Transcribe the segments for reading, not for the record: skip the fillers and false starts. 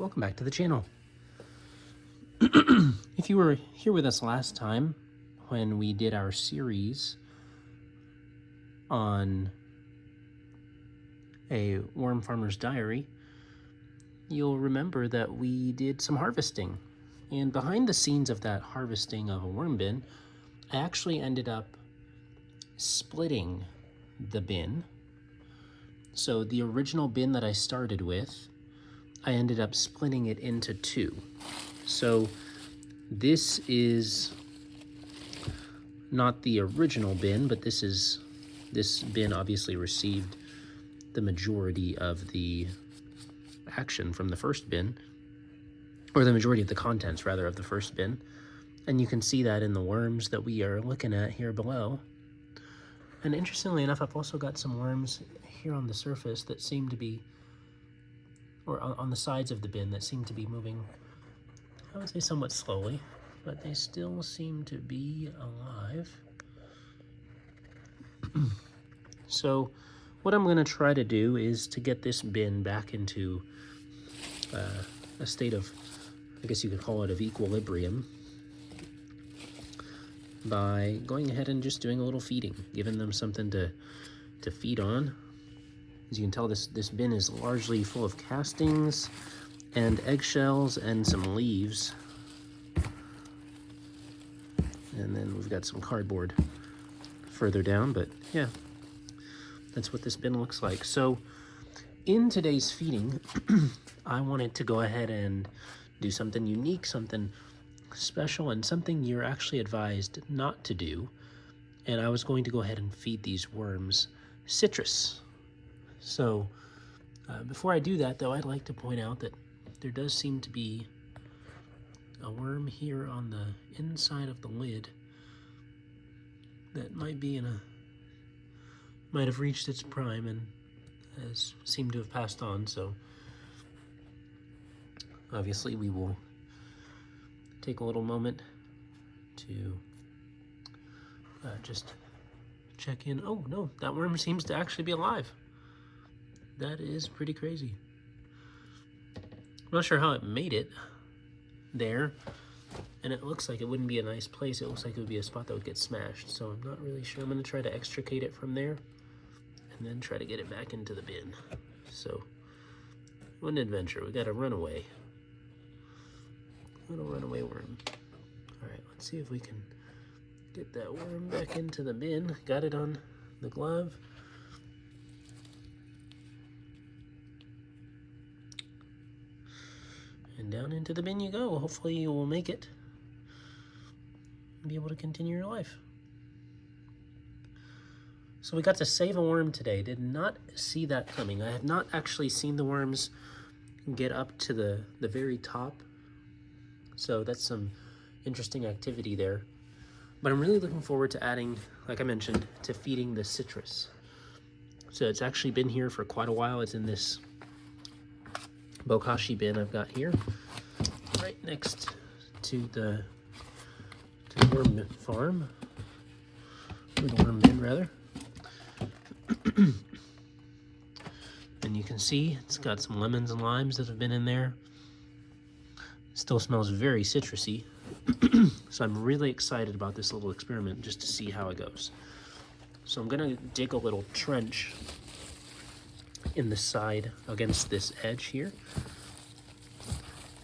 welcome back to the channel. If you were here with us last time when we did our series on a worm farmer's diary, you'll remember that we did some harvesting. And behind the scenes of that harvesting of a worm bin, I actually ended up splitting the bin. So the original bin that I started with, I ended up splitting it into two. So this is not the original bin, but this bin obviously received the majority of the action from the first bin, or the majority of the contents rather of the first bin. And you can see that in the worms that we are looking at here below. And interestingly enough, I've also got some worms here on the surface that seem to be, or on the sides of the bin, that seem to be moving, I would say somewhat slowly, but they still seem to be alive. So what I'm going to try to do is to get this bin back into a state of, I guess you could call it, of equilibrium, by going ahead and just doing a little feeding, giving them something to feed on. As you can tell, this bin is largely full of castings and eggshells and some leaves. And then we've got some cardboard further down, but yeah, that's what this bin looks like. So in today's feeding, I wanted to go ahead and do something unique, something special, and something you're actually advised not to do. And I was going to go ahead and feed these worms citrus. So before I do that, though, I'd like to point out that there does seem to be a worm here on the inside of the lid that might have reached its prime and has seemed to have passed on. So obviously we will take a little moment to just check in. Oh no, that worm seems to actually be alive. That is pretty crazy. I'm not sure how it made it there, and it looks like it wouldn't be a nice place. It looks like it would be a spot that would get smashed, so I'm not really sure. I'm going to try to extricate it from there and then try to get it back into the bin. So, what an adventure. We got a runaway. Little runaway worm. Alright, let's see if we can get that worm back into the bin. Got it on the glove. And down into the bin you go. Hopefully you will make it and be able to continue your life. So we got to save a worm today. Did not see that coming. I have not actually seen the worms get up to the very top. So that's some interesting activity there. But I'm really looking forward to adding, like I mentioned, to feeding the citrus. So it's actually been here for quite a while. It's in this bokashi bin I've got here, right next to the worm farm, or the worm bin rather. And you can see it's got some lemons and limes that have been in there. Still smells very citrusy. So I'm really excited about this little experiment, just to see how it goes. So I'm gonna dig a little trench in the side against this edge here.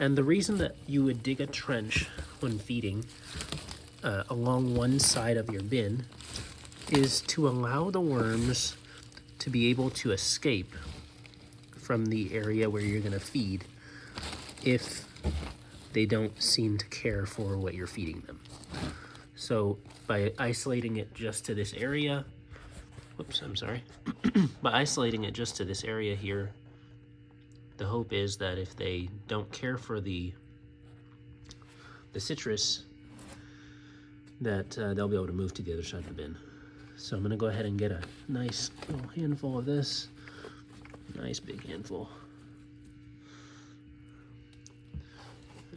And the reason that you would dig a trench when feeding along one side of your bin is to allow the worms to be able to escape from the area where you're going to feed if they don't seem to care for what you're feeding them. So by isolating it just to this area, whoops, I'm sorry. By isolating it just to this area here, the hope is that if they don't care for the citrus, that they'll be able to move to the other side of the bin. So I'm gonna go ahead and get a nice little handful of this. Nice big handful.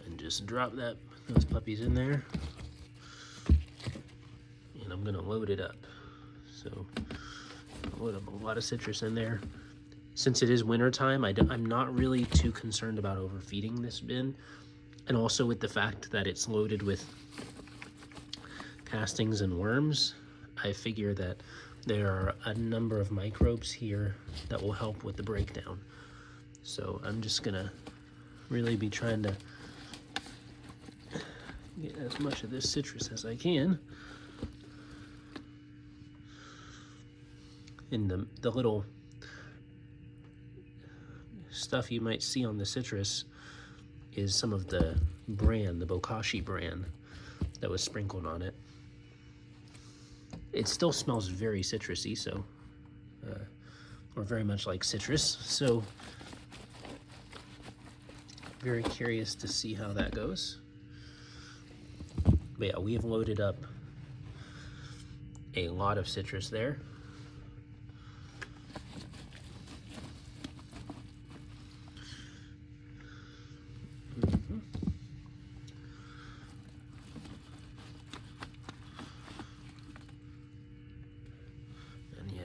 And just drop those puppies in there. And I'm gonna load it up. So I'll load up a lot of citrus in there. since it is winter time, I'm not really too concerned about overfeeding this bin. And also with the fact that it's loaded with castings and worms, I figure that there are a number of microbes here that will help with the breakdown. So I'm just gonna really be trying to get as much of this citrus as I can. And the little stuff you might see on the citrus is some of the bran, the bokashi bran that was sprinkled on it. It still smells very citrusy, so, or very much like citrus, so very curious to see how that goes. But yeah, we have loaded up a lot of citrus there.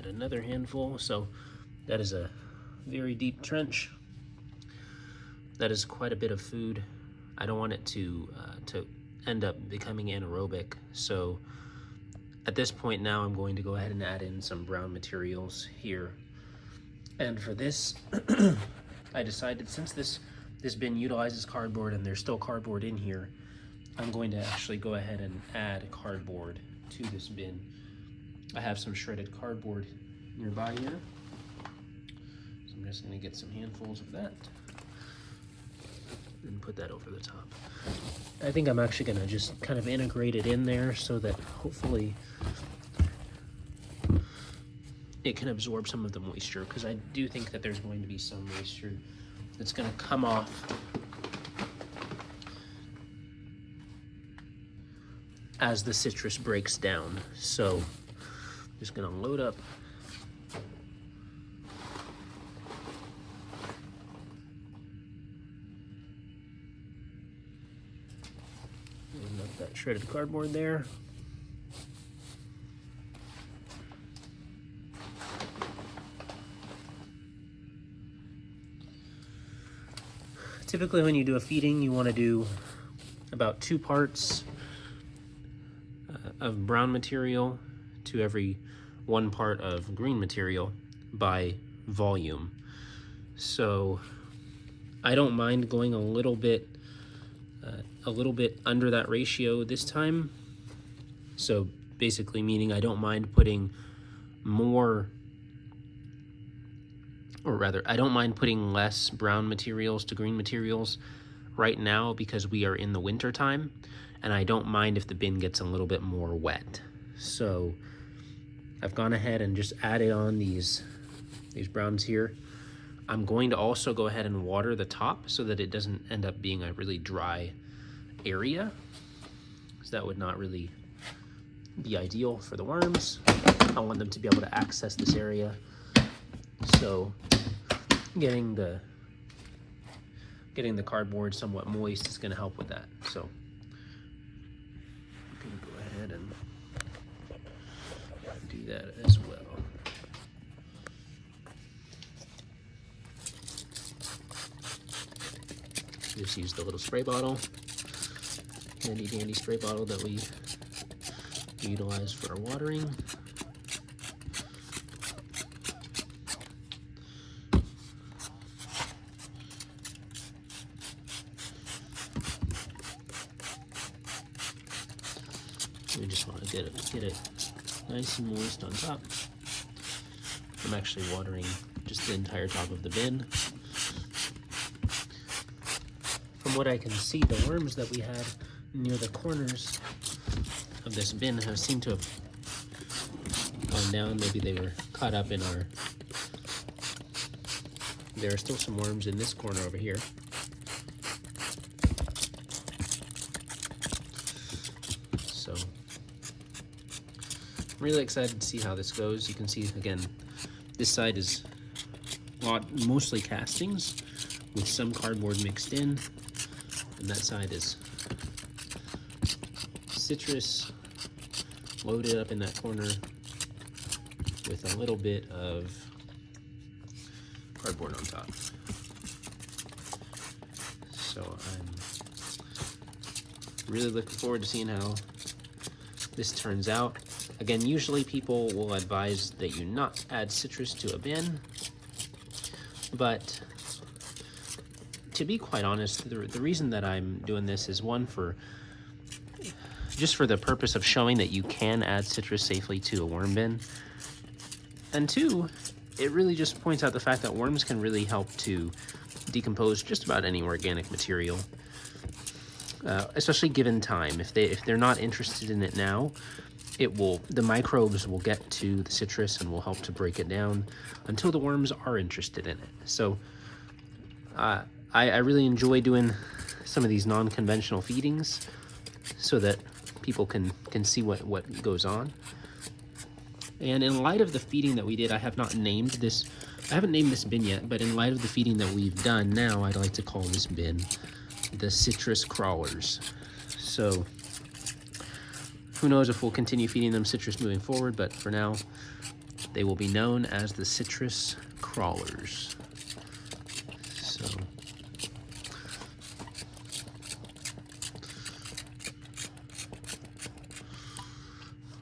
Another handful, so that is a very deep trench. That is quite a bit of food. I don't want it to end up becoming anaerobic, so at this point now I'm going to go ahead and add in some brown materials here. And for this, I decided, since this bin utilizes cardboard and there's still cardboard in here, I'm going to actually go ahead and add cardboard to this bin. I have some shredded cardboard nearby here, so I'm just going to get some handfuls of that and put that over the top. I think I'm actually going to just kind of integrate it in there so that hopefully it can absorb some of the moisture, because I do think that there's going to be some moisture that's going to come off as the citrus breaks down. So just gonna load up that shredded cardboard there. Typically when you do a feeding, you want to do about 2 parts of brown material to every 1 part of green material by volume. So I don't mind going a little bit under that ratio this time. So basically meaning I don't mind putting more, or rather I don't mind putting less brown materials to green materials right now, because we are in the winter time, and I don't mind if the bin gets a little bit more wet. So I've gone ahead and just added on these browns here. I'm going to also go ahead and water the top so that it doesn't end up being a really dry area, because that would not really be ideal for the worms. I want them to be able to access this area. So getting the cardboard somewhat moist is going to help with that. So I'm going to go ahead and do that as well. Just use the little spray bottle, handy dandy spray bottle that we utilize for our watering. We just want to get it nice and moist on top. I'm actually watering just the entire top of the bin. From what I can see, the worms that we had near the corners of this bin seem to have gone down. Maybe they were caught up in our... There are still some worms in this corner over here. So I'm really excited to see how this goes. You can see, again, this side is mostly castings with some cardboard mixed in. And that side is citrus loaded up in that corner with a little bit of cardboard on top. So I'm really looking forward to seeing how this turns out. Again, usually people will advise that you not add citrus to a bin, but to be quite honest, the reason that I'm doing this is one, just for the purpose of showing that you can add citrus safely to a worm bin, and two, it really just points out the fact that worms can really help to decompose just about any organic material, especially given time. If they're not interested in it now, the microbes will get to the citrus and will help to break it down until the worms are interested in it. So I really enjoy doing some of these non-conventional feedings so that people can see what goes on. And in light of the feeding that we did, I haven't named this bin yet, but in light of the feeding that we've done now, I'd like to call this bin the citrus crawlers. So who knows if we'll continue feeding them citrus moving forward, but for now, they will be known as the citrus crawlers. So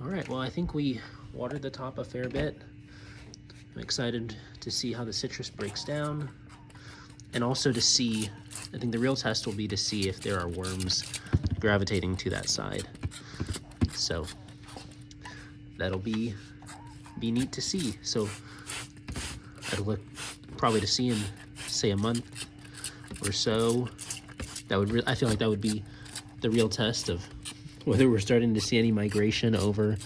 all right, well, I think we watered the top a fair bit. I'm excited to see how the citrus breaks down, and also to see, I think the real test will be to see if there are worms gravitating to that side. So that'll be neat to see. So I'd look probably to see in, say, a month or so. I feel like that would be the real test of whether we're starting to see any migration over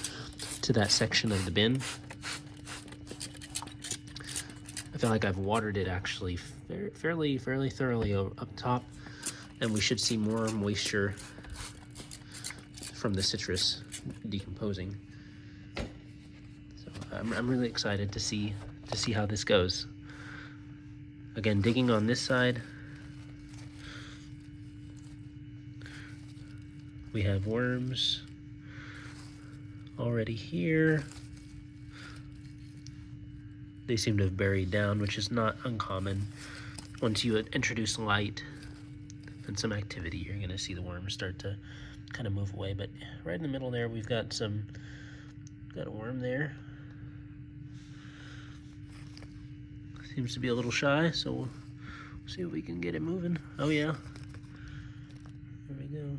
to that section of the bin. I feel like I've watered it actually fairly thoroughly up top, and we should see more moisture from the citrus decomposing. So I'm really excited to see how this goes. Again, digging on this side, we have worms already here. They seem to have buried down, which is not uncommon. Once you introduce light and some activity, you're gonna see the worms start to kind of move away. But right in the middle there, we've got a worm there. Seems to be a little shy, so we'll see if we can get it moving. Oh yeah, there we go.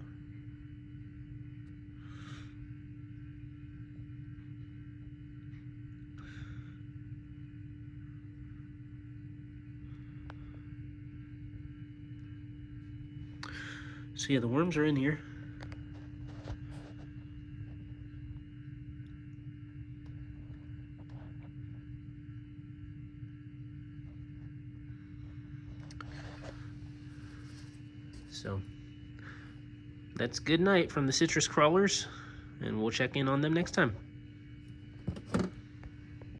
So yeah, the worms are in here. So that's good night from the citrus crawlers, and we'll check in on them next time.